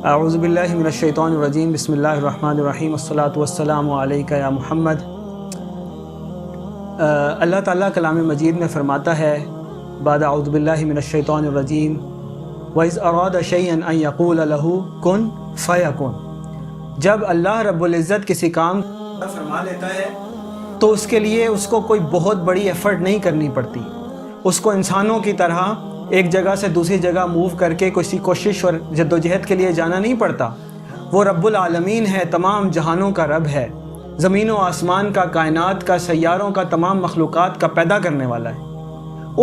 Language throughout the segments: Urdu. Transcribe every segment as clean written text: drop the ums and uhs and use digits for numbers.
اعوذ باللہ من الشیطان الرجیم، بسم اللہ الرحمن الرحیم، والصلاة والسلام علیکہ یا محمد۔ اللہ تعالیٰ کلام مجید میں فرماتا ہے بعد اعوذ باللہ من الشیطان الرجیم وَإِذْ أَرَادَ شَيْئًا أَن يَقُولَ لَهُ كُن فَيَكُن۔ جب اللہ رب العزت کسی کام فرما لیتا ہے تو اس کے لیے اس کو کوئی بہت بڑی ایفرٹ نہیں کرنی پڑتی، اس کو انسانوں کی طرح ایک جگہ سے دوسری جگہ موو کر کے کسی کوشش اور جدوجہد کے لیے جانا نہیں پڑتا۔ وہ رب العالمین ہے، تمام جہانوں کا رب ہے، زمین و آسمان کا، کائنات کا، سیاروں کا، تمام مخلوقات کا پیدا کرنے والا ہے۔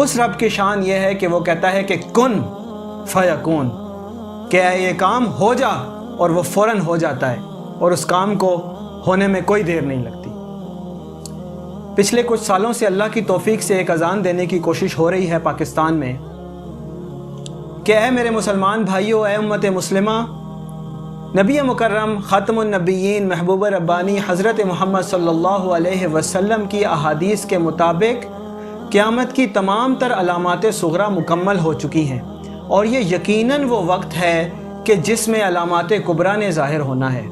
اس رب کی شان یہ ہے کہ وہ کہتا ہے کہ کن فیکون، کہ یہ کام ہو جا، اور وہ فوراً ہو جاتا ہے، اور اس کام کو ہونے میں کوئی دیر نہیں لگتی۔ پچھلے کچھ سالوں سے اللہ کی توفیق سے ایک اذان دینے کی کوشش ہو رہی ہے پاکستان میں کہ اے میرے مسلمان بھائیو، اے امت مسلمہ، نبی مکرم خاتم النبیین محبوب ربانی حضرت محمد صلی اللہ علیہ وسلم کی احادیث کے مطابق قیامت کی تمام تر علامات صغریٰ مکمل ہو چکی ہیں، اور یہ یقیناً وہ وقت ہے کہ جس میں علامات کبریٰ نے ظاہر ہونا ہے۔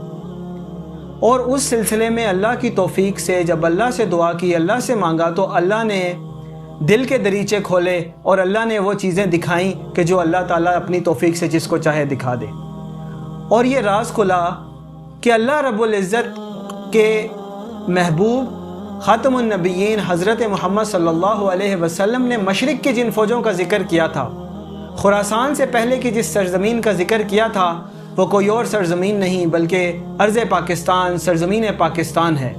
اور اس سلسلے میں اللہ کی توفیق سے جب اللہ سے دعا کی، اللہ سے مانگا، تو اللہ نے دل کے دریچے کھولے اور اللہ نے وہ چیزیں دکھائیں کہ جو اللہ تعالیٰ اپنی توفیق سے جس کو چاہے دکھا دے۔ اور یہ راز کھلا کہ اللہ رب العزت کے محبوب خاتم النبیین حضرت محمد صلی اللہ علیہ وسلم نے مشرق کی جن فوجوں کا ذکر کیا تھا، خراسان سے پہلے کی جس سرزمین کا ذکر کیا تھا، وہ کوئی اور سرزمین نہیں بلکہ ارض پاکستان، سرزمین پاکستان ہے۔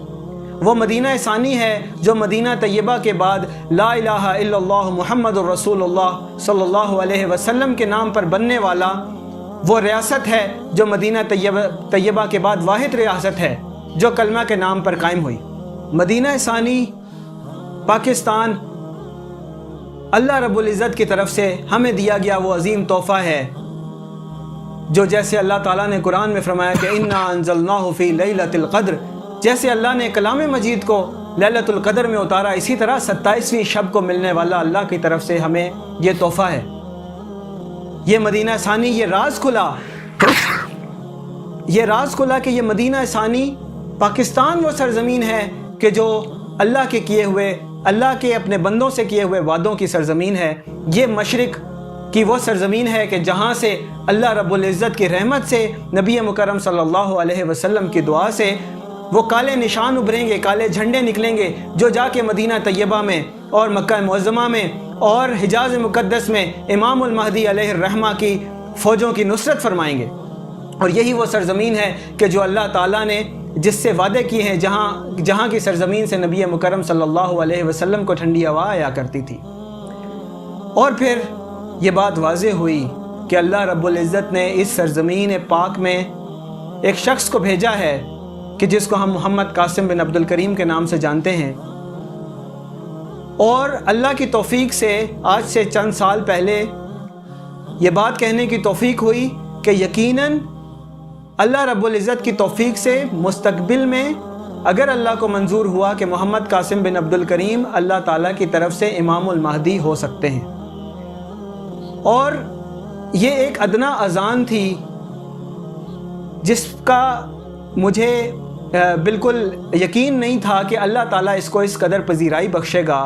وہ مدینہ ثانی ہے جو مدینہ طیبہ کے بعد لا الہ الا اللہ محمد الرسول اللہ صلی اللہ علیہ وسلم کے نام پر بننے والا وہ ریاست ہے، جو مدینہ طیبہ کے بعد واحد ریاست ہے جو کلمہ کے نام پر قائم ہوئی۔ مدینہ ثانی پاکستان اللہ رب العزت کی طرف سے ہمیں دیا گیا وہ عظیم تحفہ ہے، جو جیسے اللہ تعالیٰ نے قرآن میں فرمایا کہ اِنَّا أَنزَلْنَاهُ فِي لَيْلَةِ الْقَدْرِ، جیسے اللہ نے کلام مجید کو لیلۃ القدر میں اتارا، اسی طرح 27ویں شب کو ملنے والا اللہ کی طرف سے ہمیں یہ تحفہ ہے۔ یہ مدینہ ثانی، یہ راز کھلا کہ یہ مدینہ ثانی پاکستان وہ سرزمین ہے کہ جو اللہ کے کیے ہوئے، اللہ کے اپنے بندوں سے کیے ہوئے وعدوں کی سرزمین ہے۔ یہ مشرق کی وہ سرزمین ہے کہ جہاں سے اللہ رب العزت کی رحمت سے، نبی مکرم صلی اللہ علیہ وسلم کی دعا سے وہ کالے نشان ابھریں گے، کالے جھنڈے نکلیں گے، جو جا کے مدینہ طیبہ میں اور مکہ معظمہ میں اور حجاز مقدس میں امام المہدی علیہ الرحمہ کی فوجوں کی نصرت فرمائیں گے۔ اور یہی وہ سرزمین ہے کہ جو اللہ تعالیٰ نے جس سے وعدے کیے ہیں، جہاں کی سرزمین سے نبی مکرم صلی اللہ علیہ وسلم کو ٹھنڈی ہوا آیا کرتی تھی۔ اور پھر یہ بات واضح ہوئی کہ اللہ رب العزت نے اس سرزمین پاک میں ایک شخص کو بھیجا ہے کہ جس کو ہم محمد قاسم بن عبد الکریم کے نام سے جانتے ہیں۔ اور اللہ کی توفیق سے آج سے چند سال پہلے یہ بات کہنے کی توفیق ہوئی کہ یقیناً اللہ رب العزت کی توفیق سے مستقبل میں اگر اللہ کو منظور ہوا کہ محمد قاسم بن عبد الکریم اللہ تعالیٰ کی طرف سے امام المہدی ہو سکتے ہیں۔ اور یہ ایک ادنا اذان تھی جس کا مجھے بالکل یقین نہیں تھا کہ اللہ تعالیٰ اس کو اس قدر پذیرائی بخشے گا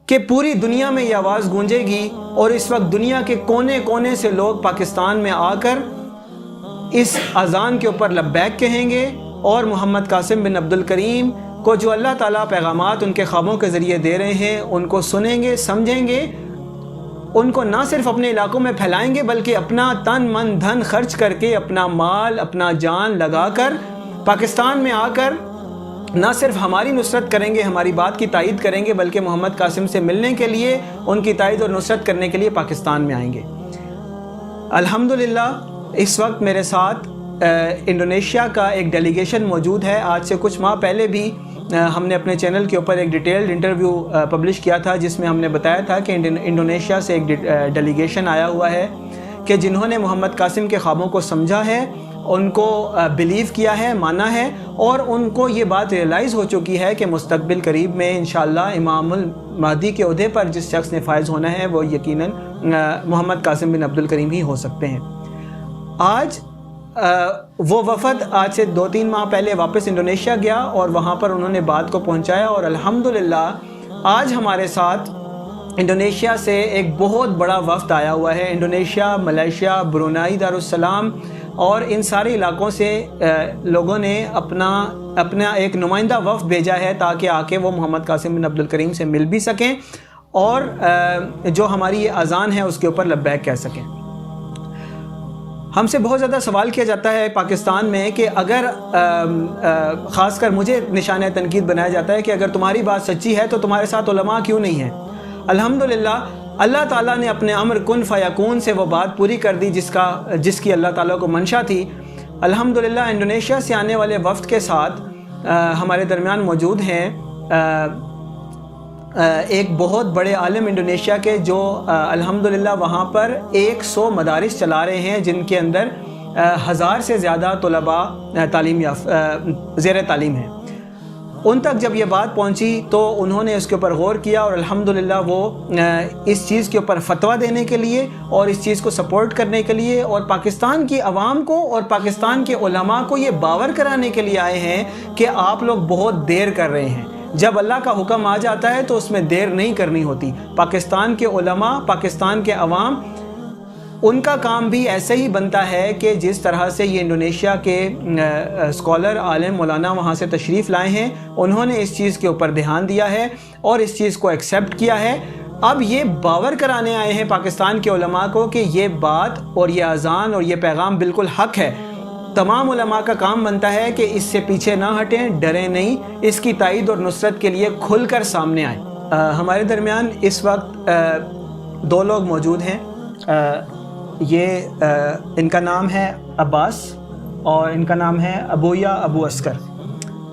کہ پوری دنیا میں یہ آواز گونجے گی، اور اس وقت دنیا کے کونے کونے سے لوگ پاکستان میں آ کر اس اذان کے اوپر لبیک کہیں گے، اور محمد قاسم بن عبد الکریم کو جو اللہ تعالیٰ پیغامات ان کے خوابوں کے ذریعے دے رہے ہیں ان کو سنیں گے، سمجھیں گے، ان کو نہ صرف اپنے علاقوں میں پھیلائیں گے بلکہ اپنا تن من دھن خرچ کر کے، اپنا مال، اپنا جان لگا کر پاکستان میں آ کر نہ صرف ہماری نصرت کریں گے، ہماری بات کی تائید کریں گے، بلکہ محمد قاسم سے ملنے کے لیے، ان کی تائید اور نصرت کرنے کے لیے پاکستان میں آئیں گے۔ الحمدللہ اس وقت میرے ساتھ انڈونیشیا کا ایک ڈیلیگیشن موجود ہے۔ آج سے کچھ ماہ پہلے بھی ہم نے اپنے چینل کے اوپر ایک ڈیٹیلڈ انٹرویو پبلش کیا تھا، جس میں ہم نے بتایا تھا کہ انڈونیشیا سے ایک ڈیلیگیشن آیا ہوا ہے کہ جنہوں نے محمد قاسم کے خوابوں کو سمجھا ہے ان کو بلیو کیا ہے، مانا ہے، اور ان کو یہ بات ریئلائز ہو چکی ہے کہ مستقبل قریب میں انشاءاللہ امام المہدی کے عہدے پر جس شخص نے فائز ہونا ہے وہ یقیناً محمد قاسم بن عبد الکریم ہی ہو سکتے ہیں۔ آج وہ وفد آج سے 2-3 ماہ پہلے واپس انڈونیشیا گیا اور وہاں پر انہوں نے بات کو پہنچایا، اور الحمدللہ آج ہمارے ساتھ انڈونیشیا سے ایک بہت بڑا وفد آیا ہوا ہے۔ انڈونیشیا، ملیشیا، برونائی دارالسلام اور ان سارے علاقوں سے لوگوں نے اپنا ایک نمائندہ وفد بھیجا ہے تاکہ آ کے وہ محمد قاسم بن عبد الکریم سے مل بھی سکیں اور جو ہماری یہ اذان ہے اس کے اوپر لبیک کہہ سکیں۔ ہم سے بہت زیادہ سوال کیا جاتا ہے پاکستان میں کہ اگر خاص کر مجھے نشانہ تنقید بنایا جاتا ہے کہ اگر تمہاری بات سچی ہے تو تمہارے ساتھ علماء کیوں نہیں ہیں؟ الحمدللہ اللہ تعالیٰ نے اپنے امر کن فیکون سے وہ بات پوری کر دی جس کی اللہ تعالیٰ کو منشا تھی۔ الحمدللہ انڈونیشیا سے آنے والے وفد کے ساتھ ہمارے درمیان موجود ہیں ایک بہت بڑے عالم انڈونیشیا کے جو الحمدللہ وہاں پر 100 مدارس چلا رہے ہیں جن کے اندر 1000 سے زیادہ طلباء زیر تعلیم ہیں۔ ان تک جب یہ بات پہنچی تو انہوں نے اس کے اوپر غور کیا اور الحمدللہ وہ اس چیز کے اوپر فتویٰ دینے کے لیے اور اس چیز کو سپورٹ کرنے کے لیے اور پاکستان کی عوام کو اور پاکستان کے علماء کو یہ باور کرانے کے لیے آئے ہیں کہ آپ لوگ بہت دیر کر رہے ہیں۔ جب اللہ کا حکم آ جاتا ہے تو اس میں دیر نہیں کرنی ہوتی۔ پاکستان کے علماء، پاکستان کے عوام، ان کا کام بھی ایسے ہی بنتا ہے کہ جس طرح سے یہ انڈونیشیا کے اسکالر عالم مولانا وہاں سے تشریف لائے ہیں، انہوں نے اس چیز کے اوپر دھیان دیا ہے اور اس چیز کو ایکسیپٹ کیا ہے۔ اب یہ باور کرانے آئے ہیں پاکستان کے علماء کو کہ یہ بات اور یہ اذان اور یہ پیغام بالکل حق ہے۔ تمام علماء کا کام بنتا ہے کہ اس سے پیچھے نہ ہٹیں، ڈریں نہیں، اس کی تائید اور نصرت کے لیے کھل کر سامنے آئیں۔ ہمارے درمیان اس وقت 2 لوگ موجود ہیں۔ ان کا نام ہے عباس اور ان کا نام ہے ابویا ابو عسکر۔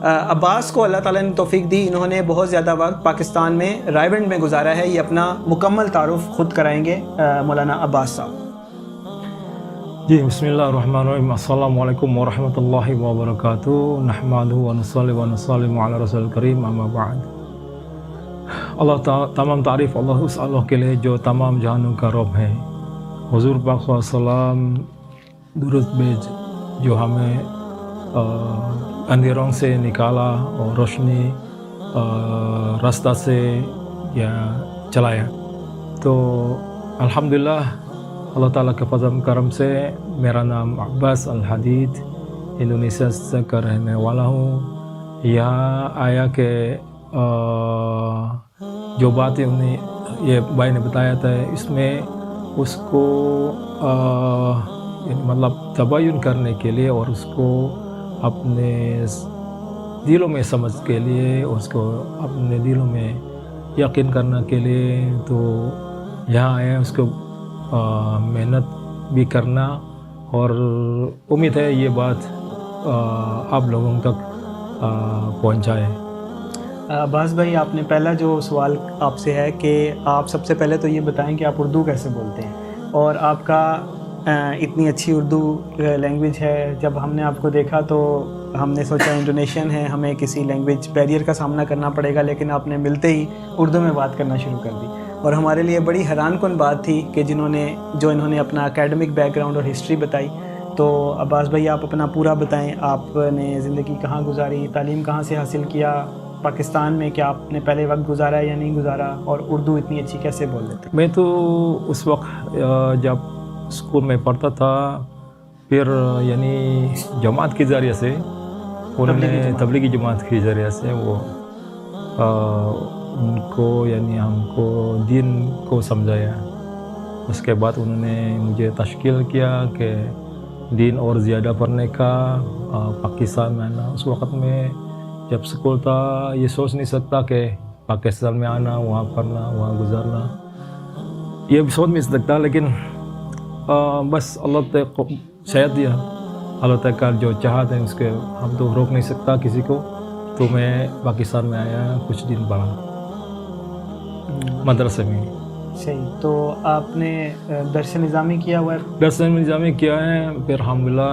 عباس کو اللہ تعالیٰ نے توفیق دی، انہوں نے بہت زیادہ وقت پاکستان میں رائے بنڈ میں گزارا ہے۔ یہ اپنا مکمل تعارف خود کرائیں گے مولانا عباس صاحب۔ جی بسم اللہ الرحمن الرحیم، السلام علیکم ورحمۃ اللہ وبرکاتہ، نحمدہ ونصلی ونسلم علی رسول الکریم، اما بعد۔ تمام تعریف اللہ کے لیے جو تمام جہانوں کا رب ہے۔ حضور پاک صلی اللہ علیہ وسلم درست بھیج جو ہمیں اندھیروں سے نکالا اور روشنی راستہ سے چلایا، تو الحمدللہ اللہ تعالیٰ کے فضل کرم سے میرا نام عباس الحدید انڈونیشیا سے کا رہنے والا ہوں۔ یہاں آیا کہ جو باتیں انہیں یہ بھائی نے بتایا تھا اس میں اس کو مطلب تبین کرنے کے لیے اور اس کو اپنے دلوں میں سمجھ کے لیے، اس کو اپنے دلوں میں یقین کرنے کے لیے تو یہاں آیا، اس کو محنت بھی کرنا، اور امید ہے یہ بات آپ لوگوں تک پہنچائے۔ عباس بھائی، آپ نے پہلا جو سوال آپ سے ہے کہ آپ سب سے پہلے تو یہ بتائیں کہ آپ اردو کیسے بولتے ہیں، اور آپ کا اتنی اچھی اردو لینگویج ہے۔ جب ہم نے آپ کو دیکھا تو ہم نے سوچا انڈونیشین ہے، ہمیں کسی لینگویج بیریئر کا سامنا کرنا پڑے گا، لیکن آپ نے ملتے ہی اردو میں بات کرنا شروع کر دی، اور ہمارے لیے بڑی حیران کن بات تھی کہ انہوں نے اپنا اکیڈمک بیک گراؤنڈ اور ہسٹری بتائی۔ تو عباس بھائی آپ اپنا پورا بتائیں، آپ نے زندگی کہاں گزاری، تعلیم کہاں سے حاصل کیا، پاکستان میں کیا آپ نے پہلے وقت گزارا یا نہیں گزارا، اور اردو اتنی اچھی کیسے بول لیتے؟ میں تو اس وقت جب اسکول میں پڑھتا تھا، پھر یعنی جماعت کے ذریعے سے انہوں نے تبلیغی جماعت کے ذریعے سے وہ ان کو یعنی ہم کو دین کو سمجھایا۔ اس کے بعد انہوں نے مجھے تشکیل کیا کہ دین اور زیادہ پڑھنے کا۔ پاکستان میں آنا، اس وقت میں جب اسکول تھا یہ سوچ نہیں سکتا کہ پاکستان میں آنا، وہاں پڑھنا، وہاں گزارنا، یہ بھی سوچ نہیں سکتا، لیکن بس اللہ تک شاید دیا، اللہ تک کا جو چاہت ہے اس کے ہم تو روک نہیں سکتا کسی کو۔ تو میں پاکستان میں آیا، کچھ دن پڑھا مدرسے میں۔ صحیح، تو آپ نے درس نظامی کیا ہوا ہے؟ درس نظامی کیا ہے، پھر الحمدللہ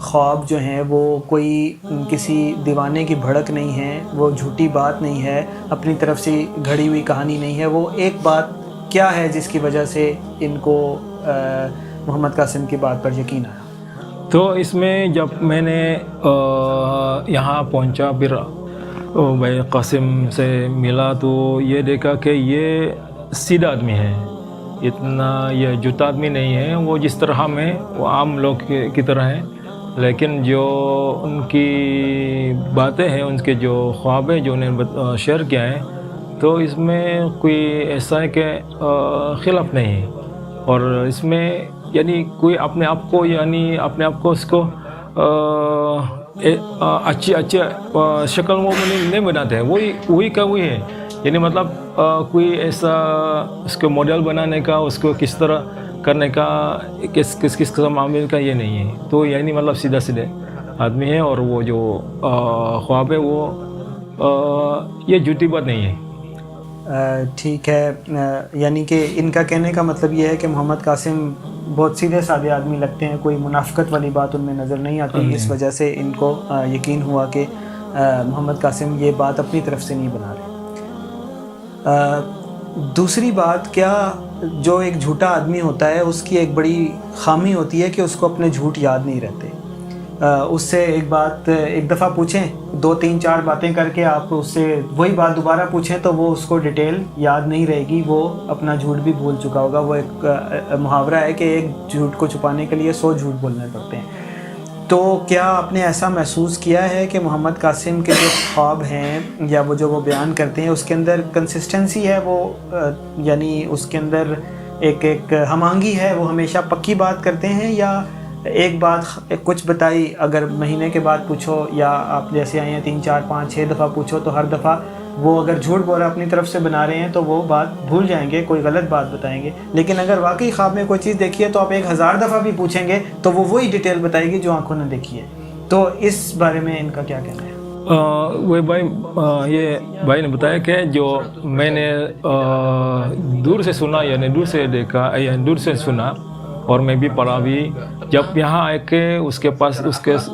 خواب جو ہیں وہ کوئی کسی دیوانے کی بھڑک نہیں ہے، وہ جھوٹی بات نہیں ہے، اپنی طرف سے گھڑی ہوئی کہانی نہیں ہے، وہ ایک بات کیا ہے جس کی وجہ سے ان کو محمد قاسم کی بات پر یقین آیا؟ تو اس میں جب میں نے یہاں پہنچا، پھر بھائی قاسم سے ملا تو یہ دیکھا کہ یہ سیدھا آدمی ہے، اتنا یہ جھوٹا آدمی نہیں ہے، وہ جس طرح ہم ہیں وہ عام لوگ کی طرح ہیں، لیکن جو ان کی باتیں ہیں، ان کے جو خواب ہیں جو انہیں شیئر کیا ہے، تو اس میں کوئی ایسا ہے کہ خلاف نہیں ہے، اور اس میں یعنی کوئی اپنے آپ کو اس کو اچھی شکل وہ نہیں بناتے ہیں، وہی کا وہی ہے، یعنی مطلب کوئی ایسا اس کو ماڈل بنانے کا، اس کو کس طرح کرنے کا، کس قسم عامل کا یہ نہیں ہے، تو یعنی مطلب سیدھے آدمی ہے، اور وہ جو خواب ہے وہ یہ جھوٹی بات نہیں ہے۔ ٹھیک ہے، یعنی کہ ان کا کہنے کا مطلب یہ ہے کہ محمد قاسم بہت سیدھے سادے آدمی لگتے ہیں، کوئی منافقت والی بات ان میں نظر نہیں آتی، اس وجہ سے ان کو یقین ہوا کہ محمد قاسم یہ بات اپنی طرف سے نہیں بنا رہے۔ دوسری بات، کیا جو ایک جھوٹا آدمی ہوتا ہے اس کی ایک بڑی خامی ہوتی ہے کہ اس کو اپنے جھوٹ یاد نہیں رہتے، اس سے ایک دفعہ پوچھیں، 2-3-4 باتیں کر کے آپ اس سے وہی بات دوبارہ پوچھیں تو وہ اس کو ڈیٹیل یاد نہیں رہے گی، وہ اپنا جھوٹ بھی بھول چکا ہوگا۔ وہ ایک محاورہ ہے کہ ایک جھوٹ کو چھپانے کے لیے 100 جھوٹ بولنے پڑتے ہیں۔ تو کیا آپ نے ایسا محسوس کیا ہے کہ محمد قاسم کے جو خواب ہیں یا وہ بیان کرتے ہیں اس کے اندر کنسسٹنسی ہے، وہ یعنی اس کے اندر ایک ہم آہنگی ہے، وہ ہمیشہ پکی بات کرتے ہیں، یا ایک بات کچھ بتائی اگر مہینے کے بعد پوچھو، یا آپ جیسے آئے ہیں 3-4-5-6 دفعہ پوچھو تو ہر دفعہ وہ اگر جھوٹ بولا اپنی طرف سے بنا رہے ہیں تو وہ بات بھول جائیں گے، کوئی غلط بات بتائیں گے، لیکن اگر واقعی خواب میں کوئی چیز دیکھی ہے تو آپ 1000 دفعہ بھی پوچھیں گے تو وہ وہی ڈیٹیل بتائے گی جو آنکھوں نے دیکھی ہے۔ تو اس بارے میں ان کا کیا کہنا ہے؟ وہ بھائی یہ بھائی نے بتایا کہ جو میں نے دور سے سنا، یعنی دور سے دیکھا یا دور سے سنا، اور میں بھی پڑھا بھی، جب یہاں آئے کہ اس کے پاس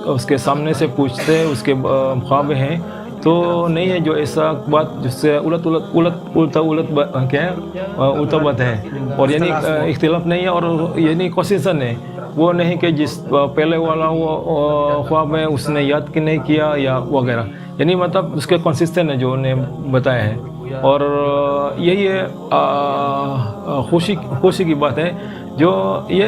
اس کے سامنے سے پوچھتے اس کے خواب ہیں تو نہیں ہے جو ایسا بات جس سے الٹا بات ہے، اور یعنی اختلاف نہیں ہے، اور یعنی کنسسٹنٹ ہے، وہ نہیں کہ جس پہلے والا وہ خواب ہے اس نے یاد نہیں کیا یا وغیرہ، یعنی مطلب اس کے کنسسٹنٹ ہے جو انہیں بتایا ہے، اور یہی ہے خوشی کی بات ہے جو یہ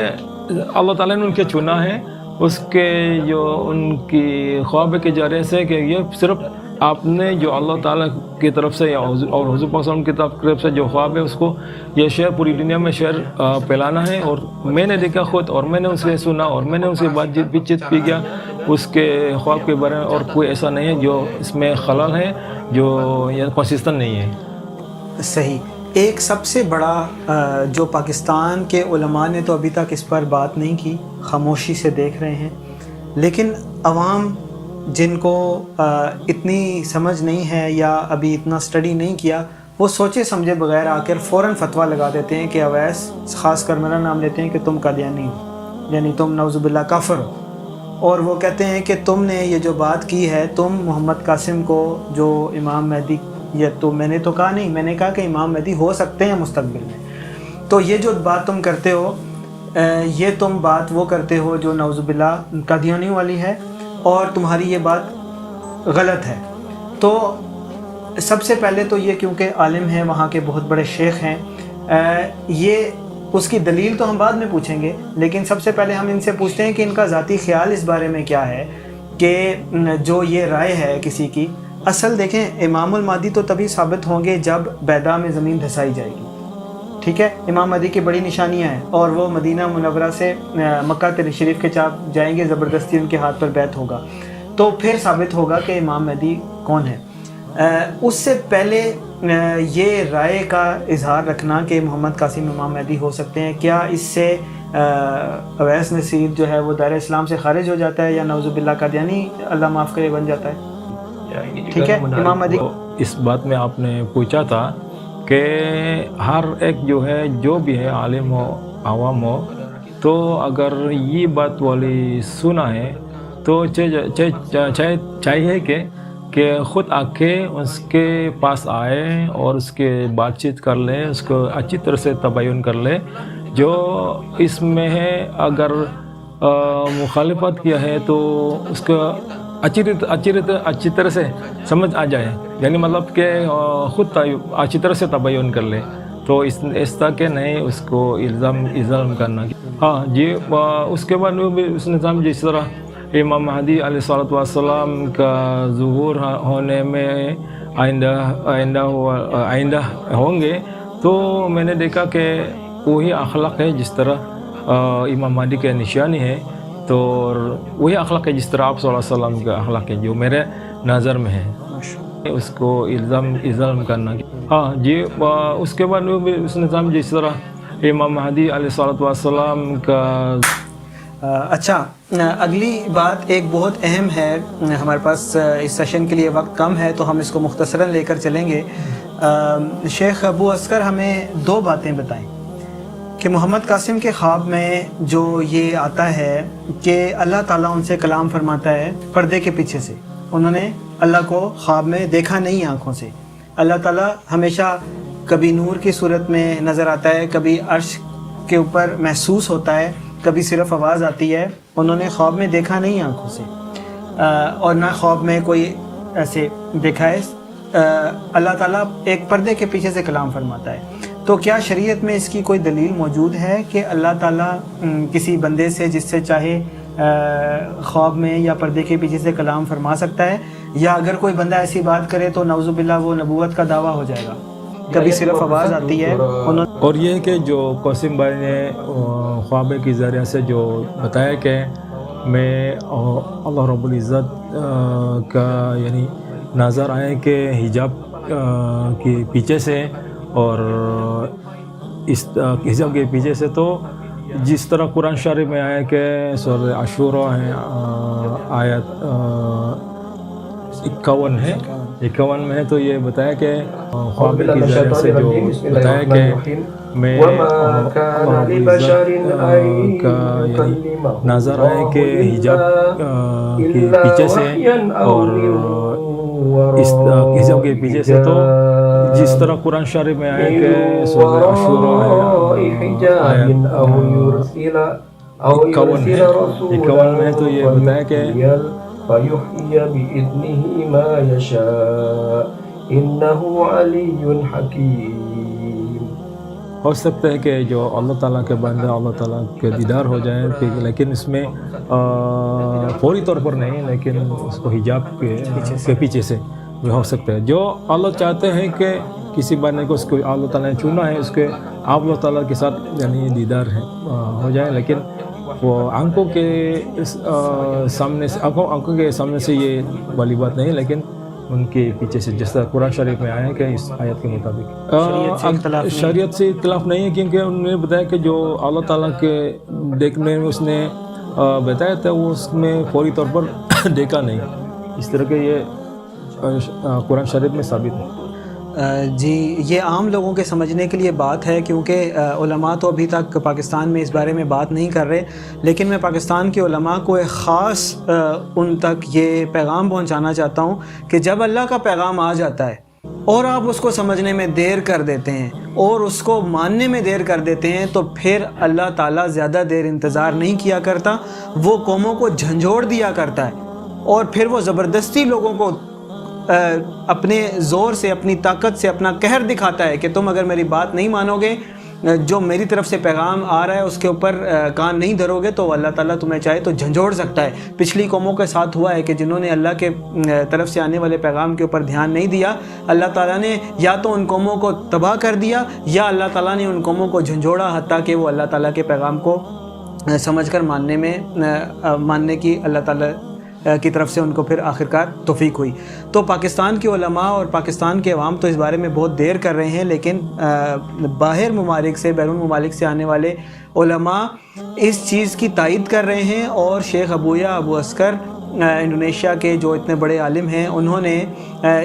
اللہ تعالیٰ نے ان کے چنا ہے، اس کے جو ان کی خواب کے ذریعے سے، کہ یہ صرف آپ نے جو اللہ تعالیٰ کی طرف سے اور حضور پاک صلی اللہ علیہ وسلم کی طرف سے جو خواب ہے اس کو یہ شعر پوری دنیا میں شعر پھیلانا ہے، اور میں نے دیکھا خود، اور میں نے ان سے سنا، اور میں نے ان سے بات چیت بھی کیا اس کے خواب کے بارے میں، اور کوئی ایسا نہیں ہے جو اس میں خلل ہے، جو یہ کنسسٹنٹ نہیں ہے۔ صحیح۔ ایک سب سے بڑا جو پاکستان کے علماء نے تو ابھی تک اس پر بات نہیں کی، خاموشی سے دیکھ رہے ہیں، لیکن عوام جن کو اتنی سمجھ نہیں ہے یا ابھی اتنا سٹڈی نہیں کیا، وہ سوچے سمجھے بغیر آ کر فوراً فتویٰ لگا دیتے ہیں کہ اویس، خاص کر میرا نام لیتے ہیں کہ تم قادیانی ہو، یعنی تم نعوذ باللہ کافر ہو، اور وہ کہتے ہیں کہ تم نے یہ جو بات کی ہے، تم محمد قاسم کو جو امام مہدی، یہ تو میں نے تو کہا نہیں، میں نے کہا کہ امام مہدی ہو سکتے ہیں مستقبل میں، تو یہ جو بات تم کرتے ہو، یہ تم بات وہ کرتے ہو جو نعوذ باللہ قادیانی والی ہے، اور تمہاری یہ بات غلط ہے۔ تو سب سے پہلے تو یہ کیونکہ عالم ہیں، وہاں کے بہت بڑے شیخ ہیں، یہ اس کی دلیل تو ہم بعد میں پوچھیں گے، لیکن سب سے پہلے ہم ان سے پوچھتے ہیں کہ ان کا ذاتی خیال اس بارے میں کیا ہے کہ جو یہ رائے ہے کسی کی، اصل دیکھیں امام المہدی تو تبھی ثابت ہوں گے جب بیضا میں زمین دھسائی جائے گی، ٹھیک ہے، امام مہدی کی بڑی نشانیاں ہیں، اور وہ مدینہ منورہ سے مکہ شریف کے چاپ جائیں گے، زبردستی ان کے ہاتھ پر بیعت ہوگا، تو پھر ثابت ہوگا کہ امام مہدی کون ہے۔ اس سے پہلے یہ رائے کا اظہار رکھنا کہ محمد قاسم امام مہدی ہو سکتے ہیں، کیا اس سے اویس نصیر جو ہے وہ دائرہ اسلام سے خارج ہو جاتا ہے، یا نعوذ باللہ قادیانی اللہ معاف کرے بن جاتا ہے؟ ٹھیک ہے، امام مہدی اس بات میں آپ نے پوچھا تھا کہ ہر ایک جو ہے، جو بھی ہے، عالم ہو عوام ہو، تو اگر یہ بات والی سنا ہے تو چاہیے کہ خود آ کے اس کے پاس آئے اور اس کے بات چیت کر لیں، اس کو اچھی طرح سے تبیین کر لے، جو اس میں ہے اگر مخالفت کیا ہے تو اس کو اچھی طرح سے سمجھ آ جائے، یعنی مطلب کہ خود اچھی طرح سے تبیین کر لے، تو اس طرح کہ نہیں اس کو الزام کرنا۔ ہاں جی، اس کے بعد اس نظام جس طرح امام مہدی علیہ الصلوۃ والسلام کا ظہور ہونے میں آئندہ ہوں گے، تو میں نے دیکھا کہ وہی اخلاق ہے جس طرح امام مہدی کے نشانی ہے، تو وہی اخلاق ہے جس طرح آپ صلی اللہ علیہ وسلم کا اخلاق ہے، جو میرے نظر میں ہے، اس کو الزام کرنا۔ ہاں جی، اس کے بعد اس نظام جس طرح امام مہدی علیہ الصلوۃ والسلام کا۔ اچھا، اگلی بات ایک بہت اہم ہے، ہمارے پاس اس سیشن کے لیے وقت کم ہے تو ہم اس کو مختصراً لے کر چلیں گے۔ شیخ ابو عسکر ہمیں دو باتیں بتائیں کہ محمد قاسم کے خواب میں جو یہ آتا ہے کہ اللہ تعالیٰ ان سے کلام فرماتا ہے پردے کے پیچھے سے، انہوں نے اللہ کو خواب میں دیکھا نہیں آنکھوں سے، اللہ تعالیٰ ہمیشہ کبھی نور کی صورت میں نظر آتا ہے، کبھی عرش کے اوپر محسوس ہوتا ہے، کبھی صرف آواز آتی ہے، انہوں نے خواب میں دیکھا نہیں آنکھوں سے، اور نہ خواب میں کوئی ایسے دیکھا ہے۔ اللہ تعالیٰ ایک پردے کے پیچھے سے کلام فرماتا ہے، تو کیا شریعت میں اس کی کوئی دلیل موجود ہے کہ اللہ تعالیٰ کسی بندے سے جس سے چاہے خواب میں یا پردے کے پیچھے سے کلام فرما سکتا ہے، یا اگر کوئی بندہ ایسی بات کرے تو نعوذ باللہ وہ نبوت کا دعویٰ ہو جائے گا؟ کبھی صرف آواز آتی ہے۔ اور یہ کہ جو قاسم بھائی نے خواب کے ذریعے سے جو بتایا کہ میں اللہ رب العزت کا یعنی نظر آئے کہ حجاب کے پیچھے سے، اور اس حجاب کے پیچھے سے، تو جس طرح قرآن شریف میں آیا کہ سورہ عاشوراء ہے، آیت 51 ہے، 51 میں ہے، تو یہ بتایا کہ خواب کے ذریعے سے جو بتایا کہ میں اللہ کا یعنی نظر آئے کہ حجاب کے پیچھے سے، اور اس حجاب کے پیچھے سے، تو جس طرح قرآن شریف میں آیا کہ سورہ عاشوراء ہے، آیت 51 میں ہے، تو یہ بتایا کہ فَيُحْيِيَ بِإِذْنِهِ مَا يَشَاءُ إِنَّهُ عَلِيٌّ حَكِيمٌ۔ ہو سکتا ہے کہ جو اللہ تعالیٰ کے بندہ اللہ تعالیٰ کے دیدار ہو جائے، لیکن اس میں فوری طور پر نہیں، لیکن اس کو حجاب کے پیچھے سے بھی ہو سکتا ہے۔ جو اللہ چاہتے ہیں کہ کسی بندے کو اس کو اللہ تعالیٰ نے چنا ہے، اس کے آپ اللہ تعالیٰ کے ساتھ یعنی دیدار ہو جائے، لیکن وہ آنکھوں کے سامنے سے آنکھوں کے سامنے سے یہ والی بات نہیں، لیکن ان کے پیچھے سے، جس طرح قرآن شریف میں آیا کہ اس آیت کے مطابق شریعت سے اختلاف نہیں ہے، کیونکہ انہوں نے بتایا کہ جو اللہ تعالیٰ کے دیکھنے میں اس نے بتایا تھا وہ اس میں فوری طور پر دیکھا نہیں، اس طرح کہ یہ قرآن شریف میں ثابت ہے۔ جی، یہ عام لوگوں کے سمجھنے کے لیے بات ہے، کیونکہ علماء تو ابھی تک پاکستان میں اس بارے میں بات نہیں کر رہے، لیکن میں پاکستان کے علماء کو ایک خاص ان تک یہ پیغام پہنچانا چاہتا ہوں کہ جب اللہ کا پیغام آ جاتا ہے اور آپ اس کو سمجھنے میں دیر کر دیتے ہیں اور اس کو ماننے میں دیر کر دیتے ہیں، تو پھر اللہ تعالیٰ زیادہ دیر انتظار نہیں کیا کرتا، وہ قوموں کو جھنجھوڑ دیا کرتا ہے، اور پھر وہ زبردستی لوگوں کو اپنے زور سے، اپنی طاقت سے اپنا قہر دکھاتا ہے کہ تم اگر میری بات نہیں مانو گے، جو میری طرف سے پیغام آ رہا ہے اس کے اوپر کان نہیں دھرو گے، تو اللہ تعالیٰ تمہیں چاہے تو جھنجھوڑ سکتا ہے۔ پچھلی قوموں کے ساتھ ہوا ہے کہ جنہوں نے اللہ کے طرف سے آنے والے پیغام کے اوپر دھیان نہیں دیا، اللہ تعالیٰ نے یا تو ان قوموں کو تباہ کر دیا، یا اللہ تعالیٰ نے ان قوموں کو جھنجھوڑا، حتیٰ کہ وہ اللہ تعالیٰ کے پیغام کو سمجھ کر ماننے کی اللہ تعالیٰ کی طرف سے ان کو پھر آخرکار توفیق ہوئی۔ تو پاکستان کے علماء اور پاکستان کے عوام تو اس بارے میں بہت دیر کر رہے ہیں، لیکن باہر ممالک سے، بیرون ممالک سے آنے والے علماء اس چیز کی تائید کر رہے ہیں، اور شیخ ابو عسکر انڈونیشیا کے جو اتنے بڑے عالم ہیں، انہوں نے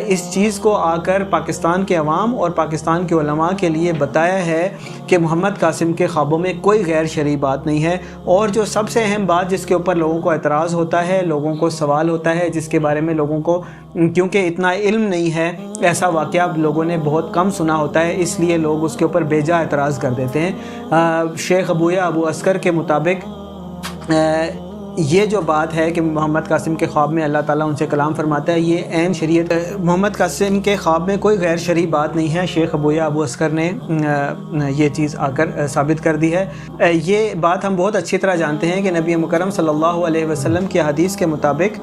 اس چیز کو آ کر پاکستان کے عوام اور پاکستان کے علماء کے لیے بتایا ہے کہ محمد قاسم کے خوابوں میں کوئی غیر شرعی بات نہیں ہے۔ اور جو سب سے اہم بات جس کے اوپر لوگوں کو اعتراض ہوتا ہے، لوگوں کو سوال ہوتا ہے، جس کے بارے میں لوگوں کو کیونکہ اتنا علم نہیں ہے، ایسا واقعہ لوگوں نے بہت کم سنا ہوتا ہے، اس لیے لوگ اس کے اوپر بے جا اعتراض کر دیتے ہیں۔ شیخ ابو عسکر کے مطابق یہ جو بات ہے کہ محمد قاسم کے خواب میں اللہ تعالیٰ ان سے کلام فرماتا ہے، یہ عین شریعت، محمد قاسم کے خواب میں کوئی غیر شرعی بات نہیں ہے۔ شیخ ابو عسکر نے یہ چیز آ کر ثابت کر دی ہے۔ یہ بات ہم بہت اچھی طرح جانتے ہیں کہ نبی مکرم صلی اللہ علیہ وسلم کی حدیث کے مطابق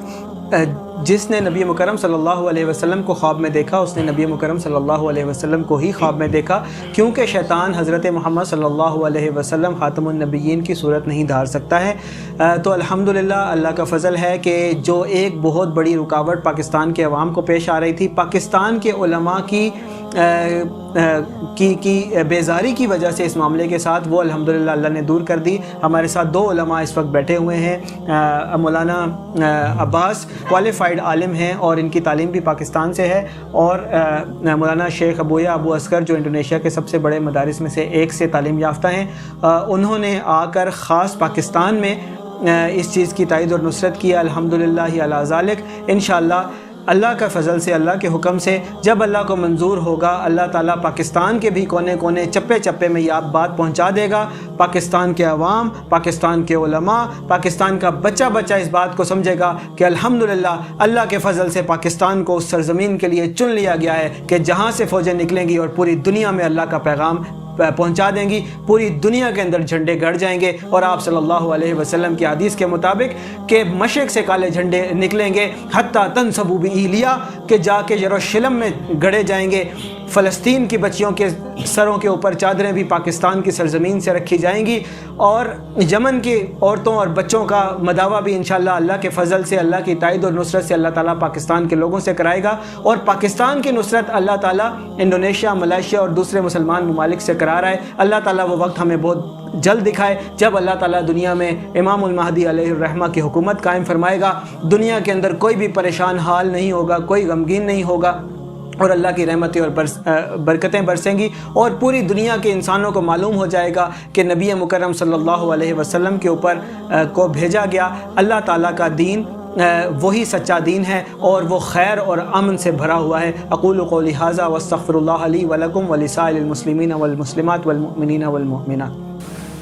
جس نے نبی مکرم صلی اللہ علیہ وسلم کو خواب میں دیکھا، اس نے نبی مکرم صلی اللہ علیہ وسلم کو ہی خواب میں دیکھا، کیونکہ شیطان حضرت محمد صلی اللہ علیہ وسلم خاتم النبیین کی صورت نہیں دھار سکتا ہے۔ تو الحمدللہ اللہ کا فضل ہے کہ جو ایک بہت بڑی رکاوٹ پاکستان کے عوام کو پیش آ رہی تھی، پاکستان کے علماء کی بیزاری کی وجہ سے اس معاملے کے ساتھ، وہ الحمدللہ اللہ نے دور کر دی۔ ہمارے ساتھ 2 علماء اس وقت بیٹھے ہوئے ہیں، مولانا عباس کوالیفائڈ عالم ہیں اور ان کی تعلیم بھی پاکستان سے ہے، اور مولانا شیخ ابو عسکر جو انڈونیشیا کے سب سے بڑے مدارس میں سے ایک سے تعلیم یافتہ ہیں۔ انہوں نے آ کر خاص پاکستان میں اس چیز کی تائید اور نصرت کی، الحمدللہ علی ذالک۔ انشاءاللہ اللہ کا فضل سے، اللہ کے حکم سے، جب اللہ کو منظور ہوگا، اللہ تعالیٰ پاکستان کے بھی کونے کونے، چپے چپے میں یہ بات پہنچا دے گا۔ پاکستان کے عوام، پاکستان کے علماء، پاکستان کا بچہ اس بات کو سمجھے گا کہ الحمدللہ اللہ کے فضل سے پاکستان کو اس سرزمین کے لیے چن لیا گیا ہے کہ جہاں سے فوجیں نکلیں گی اور پوری دنیا میں اللہ کا پیغام پہنچا دیں گی، پوری دنیا کے اندر جھنڈے گڑ جائیں گے۔ اور آپ صلی اللہ علیہ وسلم کی حدیث کے مطابق کہ مشرق سے کالے جھنڈے نکلیں گے، حتیٰ تنصبوا بإیلیا، کہ جا کے یروشلم میں گڑے جائیں گے۔ فلسطین کی بچیوں کے سروں کے اوپر چادریں بھی پاکستان کی سرزمین سے رکھی جائیں گی، اور یمن کی عورتوں اور بچوں کا مداوع بھی انشاءاللہ اللہ کے فضل سے، اللہ کی تائید اور نصرت سے اللہ تعالیٰ پاکستان کے لوگوں سے کرائے گا۔ اور پاکستان کی نصرت اللہ تعالیٰ انڈونیشیا، ملائیشیا اور دوسرے مسلمان ممالک سے کرا رہا ہے۔ اللہ تعالیٰ وہ وقت ہمیں بہت جلد دکھائے جب اللہ تعالیٰ دنیا میں امام المہدی علیہ الرحمہ کی حکومت قائم فرمائے گا۔ دنیا کے اندر کوئی بھی پریشان حال نہیں ہوگا، کوئی غمگین نہیں ہوگا، اور اللہ کی رحمتیں اور برکتیں برسیں گی، اور پوری دنیا کے انسانوں کو معلوم ہو جائے گا کہ نبی مکرم صلی اللہ علیہ وسلم کے اوپر کو بھیجا گیا اللہ تعالیٰ کا دین وہی سچا دین ہے، اور وہ خیر اور امن سے بھرا ہوا ہے۔ اقول قولی ھذا واستغفر اللہ لی ولکم ولسائر المسلمین والمسلمات والمؤمنین والمؤمنات۔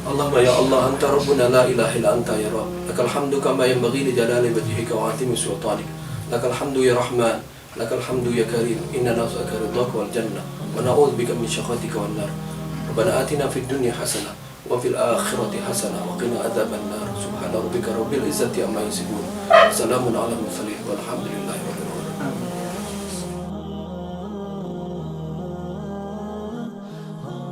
اللهم يا الله أنت ربنا لا إله إلا أنت يا رب، لك الحمد كما ينبغي لجلال وجهك وعظيم سلطانك، لك الحمد يا رحمن، لك الحمد يا كريم، إننا نسألك رضاك والجنة ونعوذ بك من شقاتك والنار. ربنا آتنا في الدنيا حسنة وفي الآخرة حسنة وقنا عذاب النار. سبحان ربك رب العزة عما يصفون، سلام على المرسلين والحمد لله.